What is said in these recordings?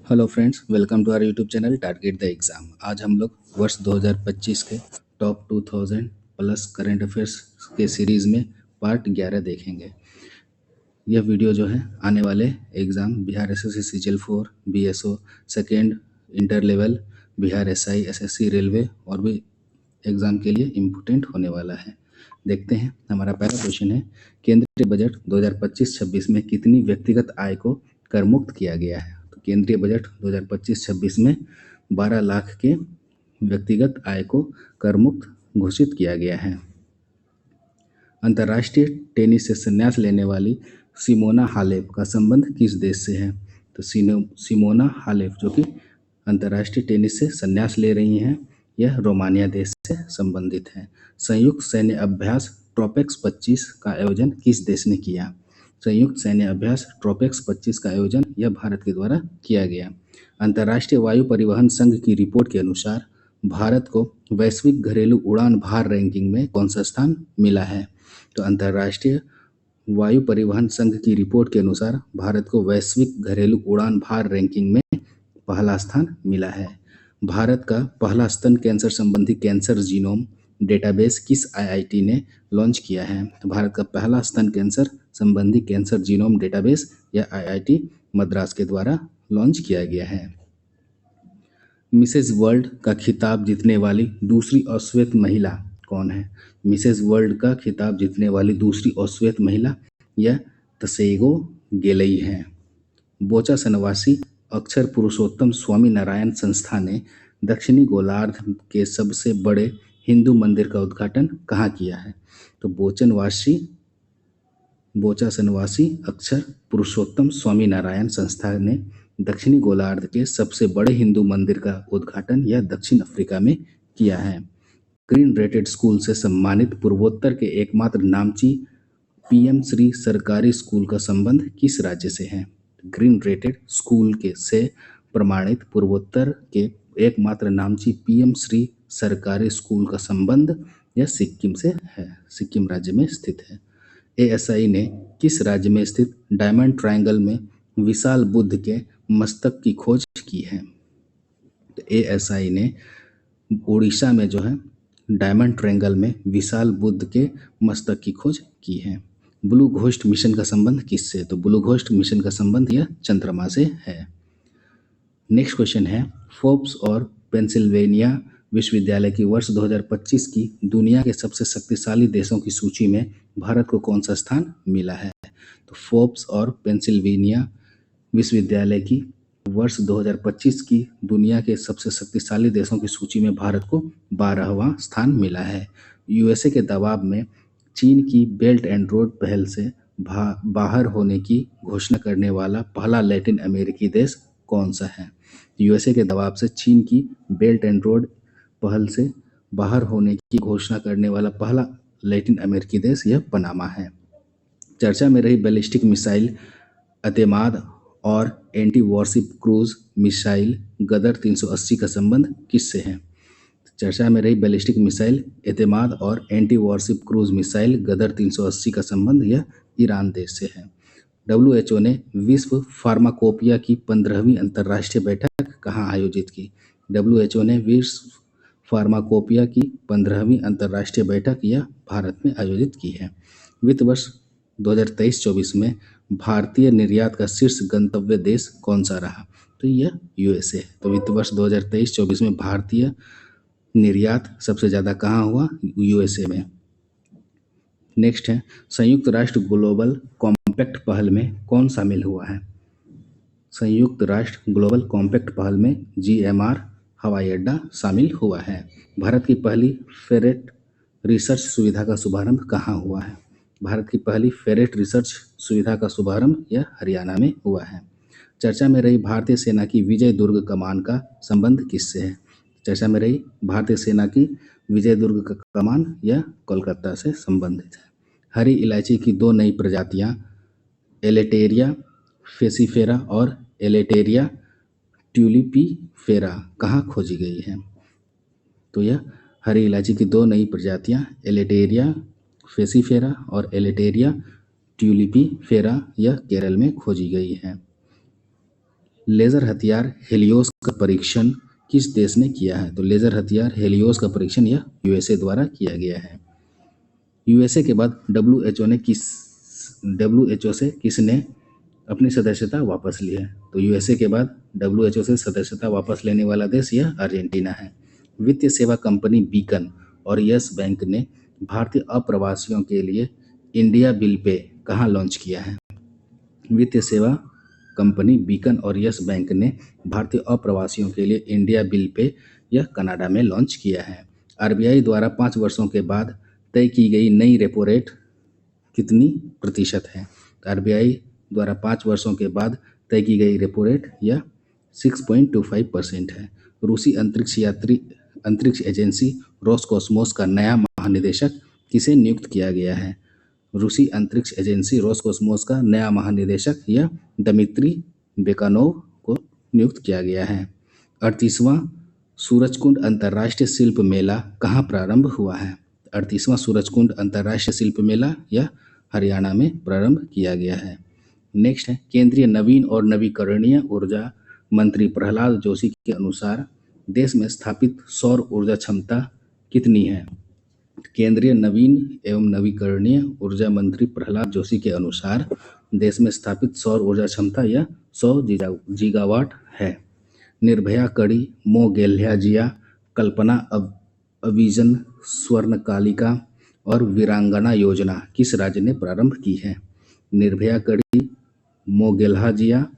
Hello friends, welcome to our YouTube channel target the exam. आज हम लोग वर्ष 2025 के टॉप 2000 प्लस करंट अफेयर्स के सीरीज़ में पार्ट 11 देखेंगे। यह वीडियो जो है आने वाले exam Bihar SSC CGL 4, BSO second inter level, Bihar SI, SSC, railway और भी एग्ज़ाम के लिए इम्पोर्टेंट होने वाला है। देखते हैं, हमारा पहला क्वेश्चन है, केंद्रीय बजट 2025-26 में कितनी व्यक्तिगत आय को कर मुक्त किया गया है? तो केंद्रीय बजट 2025-26 में 12 लाख के व्यक्तिगत आय को कर मुक्त घोषित किया गया है। अंतर्राष्ट्रीय टेनिस से संन्यास लेने वाली सिमोना हालेप का संबंध किस देश से है? तो सिमोना हालेप जो कि अंतर्राष्ट्रीय टेनिस से संन्यास ले रही हैं, यह रोमानिया देश से संबंधित है। संयुक्त सैन्य अभ्यास ट्रोपेक्स 25 का आयोजन किस देश ने किया? संयुक्त सैन्य अभ्यास ट्रोपेक्स 25 का आयोजन यह भारत के द्वारा किया गया। अंतर्राष्ट्रीय वायु परिवहन संघ की रिपोर्ट के अनुसार भारत को वैश्विक घरेलू उड़ान भार रैंकिंग में कौन सा स्थान मिला है? तो अंतर्राष्ट्रीय वायु परिवहन संघ की रिपोर्ट के अनुसार भारत को वैश्विक घरेलू उड़ान भार रैंकिंग में पहला स्थान मिला है। भारत का पहला स्तन कैंसर संबंधी कैंसर जीनोम डेटाबेस किस आईआईटी ने लॉन्च किया है? तो भारत का पहला स्तन कैंसर संबंधी कैंसर जीनोम डेटाबेस यह आईआईटी मद्रास के द्वारा लॉन्च किया गया है। मिसेज वर्ल्ड का खिताब जीतने वाली दूसरी अश्वेत महिला कौन है? मिसेज वर्ल्ड का खिताब जीतने वाली दूसरी अश्वेत महिला यह तसेगो गेलई है। बोचा सनवासी अक्षर पुरुषोत्तम स्वामी नारायण संस्था ने दक्षिणी गोलार्ध के सबसे बड़े हिंदू मंदिर का उद्घाटन कहाँ किया है? तो बोचा सनवासी अक्षर पुरुषोत्तम स्वामी नारायण संस्था ने दक्षिणी गोलार्ध के सबसे बड़े हिंदू मंदिर का उद्घाटन यह दक्षिण अफ्रीका में किया है। ग्रीन रेटेड स्कूल से सम्मानित पूर्वोत्तर के एकमात्र नामची पीएम श्री सरकारी स्कूल का संबंध किस राज्य से है? ग्रीन रेटेड स्कूल के से प्रमाणित पूर्वोत्तर के एकमात्र नामची पीएम श्री सरकारी स्कूल का संबंध यह सिक्किम से है, सिक्किम राज्य में स्थित है। एएसआई ने किस राज्य में स्थित डायमंड ट्रायंगल में विशाल बुद्ध के मस्तक की खोज की है? तो एएसआई ने उड़ीसा में जो है डायमंड ट्रायंगल में विशाल बुद्ध के मस्तक की खोज की है। ब्लू घोस्ट मिशन का संबंध किससे? तो ब्लू घोस्ट मिशन का संबंध यह चंद्रमा से है। नेक्स्ट क्वेश्चन है, फोर्ब्स और पेंसिल्वेनिया विश्वविद्यालय की वर्ष 2025 की दुनिया के सबसे शक्तिशाली देशों की सूची में भारत को कौन सा स्थान मिला है? तो फोर्ब्स और पेंसिल्वेनिया विश्वविद्यालय की वर्ष 2025 की दुनिया के सबसे शक्तिशाली देशों की सूची में भारत को 12वां स्थान मिला है। यूएसए के दबाव में चीन की बेल्ट एंड रोड पहल से बाहर होने की घोषणा करने वाला पहला लैटिन अमेरिकी देश कौन सा है? यूएसए के दबाव से चीन की बेल्ट एंड रोड पहल से बाहर होने की घोषणा करने वाला पहला लैटिन अमेरिकी देश यह पनामा है। चर्चा में रही बैलिस्टिक मिसाइल अतेमाद और एंटी वॉरशिप क्रूज मिसाइल गदर 380 का संबंध किससे है? चर्चा में रही बैलिस्टिक मिसाइल एतेमाद और एंटी वॉरशिप क्रूज मिसाइल गदर 380 का संबंध यह ईरान देश से है। डब्ल्यूएचओ ने विश्व फार्माकोपिया की 15वीं अंतर्राष्ट्रीय बैठक कहाँ आयोजित की? डब्ल्यूएचओ ने विश्व फार्माकोपिया की 15वीं अंतर्राष्ट्रीय बैठक यह भारत में आयोजित की है। वित्त वर्ष 2023-24 में भारतीय निर्यात का शीर्ष गंतव्य देश कौन सा रहा? तो यह यूएसए है। तो वित्त वर्ष 2023-24 में भारतीय निर्यात सबसे ज़्यादा कहाँ हुआ? यूएसए में। नेक्स्ट है, संयुक्त राष्ट्र ग्लोबल कॉम्पैक्ट पहल में कौन शामिल हुआ है? संयुक्त राष्ट्र ग्लोबल कॉम्पैक्ट पहल में जीएमआर हवाई अड्डा शामिल हुआ है। भारत की पहली फेरेट रिसर्च सुविधा का शुभारंभ कहाँ हुआ है? भारत की पहली फेरेट रिसर्च सुविधा का शुभारंभ यह हरियाणा में हुआ है। चर्चा में रही भारतीय सेना की विजय दुर्ग कमान का संबंध किससे है? चर्चा में रही भारतीय सेना की विजय दुर्ग का कमान यह कोलकाता से संबंधित है। हरी इलायची की 2 नई प्रजातियां एलेटेरिया फेसिफेरा और एलेटेरिया ट्यूलिपीफेरा कहाँ खोजी गई है? तो यह हरी इलायची की 2 नई प्रजातियां एलेटेरिया फेसिफेरा और एलेटेरिया ट्यूलिपीफेरा यह केरल में खोजी गई है। लेज़र हथियार हेलियोस का परीक्षण किस देश ने किया है? तो लेज़र हथियार हेलियोस का परीक्षण यह यूएसए द्वारा किया गया है। यूएसए के बाद डब्ल्यूएचओ से किसने अपनी सदस्यता वापस ली है? तो यूएसए के बाद डब्ल्यूएचओ से सदस्यता वापस लेने वाला देश यह अर्जेंटीना है। वित्तीय सेवा कंपनी बीकन और यस बैंक ने भारतीय अप्रवासियों के लिए इंडिया बिल पे कहाँ लॉन्च किया है? वित्तीय सेवा कंपनी बीकन और यस बैंक ने भारतीय अप्रवासियों के लिए इंडिया बिल पे यह कनाडा में लॉन्च किया है। आरबीआई द्वारा 5 वर्षों के बाद तय की गई नई रेपो रेट कितनी प्रतिशत है? आरबीआई द्वारा 5 वर्षों के बाद तय की गई रेपो रेट यह 6.25% है। रूसी अंतरिक्ष एजेंसी रोसकोस्मोस का नया महानिदेशक किसे नियुक्त किया गया है? रूसी अंतरिक्ष एजेंसी रोसकोस्मोस का नया महानिदेशक यह दमित्री बेकानोव को नियुक्त किया गया है। 38वां सूरजकुंड अंतर्राष्ट्रीय शिल्प मेला कहाँ प्रारंभ हुआ है? 38वां सूरजकुंड अंतर्राष्ट्रीय शिल्प मेला यह हरियाणा में प्रारंभ किया गया है। नेक्स्ट है, केंद्रीय नवीन और नवीकरणीय ऊर्जा मंत्री प्रहलाद जोशी के अनुसार देश में स्थापित सौर ऊर्जा क्षमता कितनी है? केंद्रीय नवीन एवं नवीकरणीय ऊर्जा मंत्री प्रहलाद जोशी के अनुसार देश में स्थापित सौर ऊर्जा क्षमता यह 100 गीगावाट है। निर्भया कड़ी, मो गेल्हाजिया, कल्पना अभिजन, स्वर्णकालिका और वीरांगना योजना किस राज्य ने प्रारंभ की है? निर्भया कड़ी, मो गेल्हाजिया,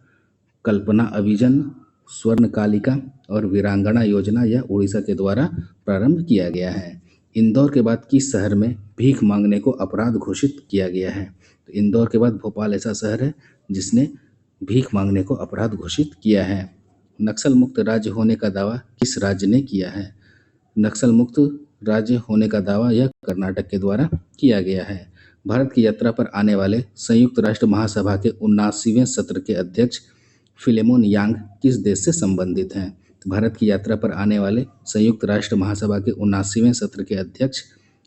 कल्पना अभिजन, स्वर्णकालिका और वीरांगना योजना यह उड़ीसा के द्वारा प्रारंभ किया गया है। इंदौर के बाद किस शहर में भीख मांगने को अपराध घोषित किया गया है? तो इंदौर के बाद भोपाल ऐसा शहर है जिसने भीख मांगने को अपराध घोषित किया है। नक्सल मुक्त राज्य होने का दावा किस राज्य ने किया है? नक्सल मुक्त राज्य होने का दावा यह कर्नाटक के द्वारा किया गया है। भारत की यात्रा पर आने वाले संयुक्त राष्ट्र महासभा के 79वें सत्र के अध्यक्ष फिलेमोन यांग किस देश से संबंधित हैं? भारत की यात्रा पर आने वाले संयुक्त राष्ट्र महासभा के 79वें सत्र के अध्यक्ष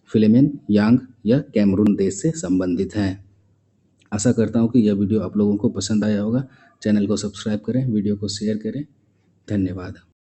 फिलेमोन यांग यह कैमरून देश से संबंधित हैं। आशा करता हूँ कि यह वीडियो आप लोगों को पसंद आया होगा। चैनल को सब्सक्राइब करें, वीडियो को शेयर करें। धन्यवाद।